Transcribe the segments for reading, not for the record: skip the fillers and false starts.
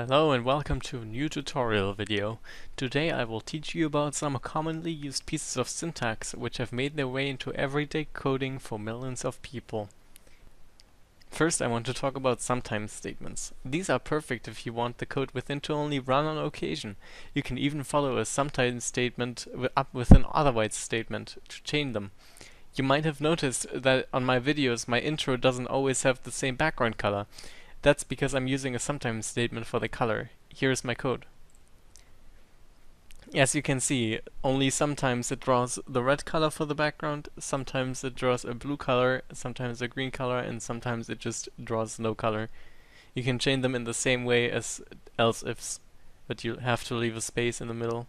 Hello and welcome to a new tutorial video. Today I will teach you about some commonly used pieces of syntax which have made their way into everyday coding for millions of people. First I want to talk about sometimes statements. These are perfect if you want the code within to only run on occasion. You can even follow a sometimes statement up with an otherwise statement to chain them. You might have noticed that on my videos my intro doesn't always have the same background color. That's because I'm using a sometimes statement for the color. Here's my code. As you can see, only sometimes it draws the red color for the background, sometimes it draws a blue color, sometimes a green color, and sometimes it just draws no color. You can chain them in the same way as else ifs, but you have to leave a space in the middle.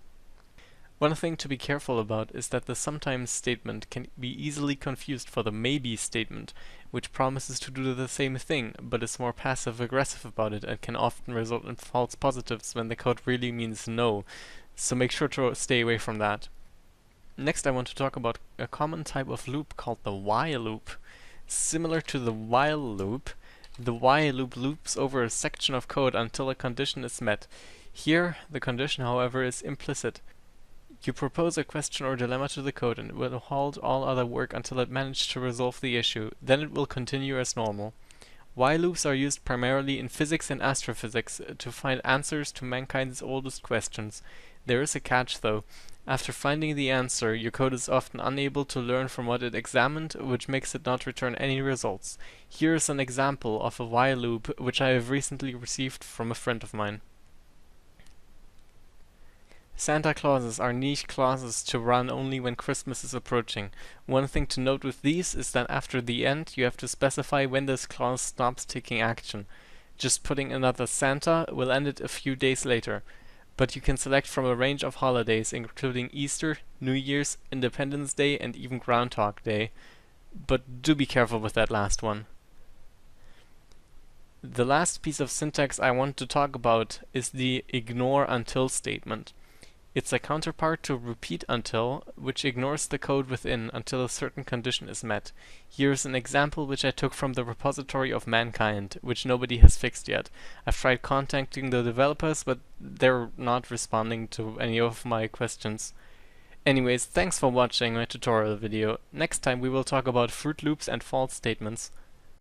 One thing to be careful about is that the sometimes statement can be easily confused for the maybe statement, which promises to do the same thing, but is more passive-aggressive about it and can often result in false positives when the code really means no, so make sure to stay away from that. Next I want to talk about a common type of loop called the while loop. Similar to the while loop, the while loop loops over a section of code until a condition is met. Here, the condition, however, is implicit. You propose a question or dilemma to the code and it will halt all other work until it managed to resolve the issue. Then it will continue as normal. While loops are used primarily in physics and astrophysics to find answers to mankind's oldest questions. There is a catch though. After finding the answer, your code is often unable to learn from what it examined, which makes it not return any results. Here is an example of a while loop which I have recently received from a friend of mine. Santa clauses are niche clauses to run only when Christmas is approaching. One thing to note with these is that after the end you have to specify when this clause stops taking action. Just putting another Santa will end it a few days later. But you can select from a range of holidays including Easter, New Year's, Independence Day and even Groundhog Day. But do be careful with that last one. The last piece of syntax I want to talk about is the ignore until statement. It's a counterpart to repeat until, which ignores the code within until a certain condition is met. Here's an example which I took from the repository of Mankind, which nobody has fixed yet. I've tried contacting the developers, but they're not responding to any of my questions. Anyways, thanks for watching my tutorial video. Next time we will talk about fruit loops and false statements.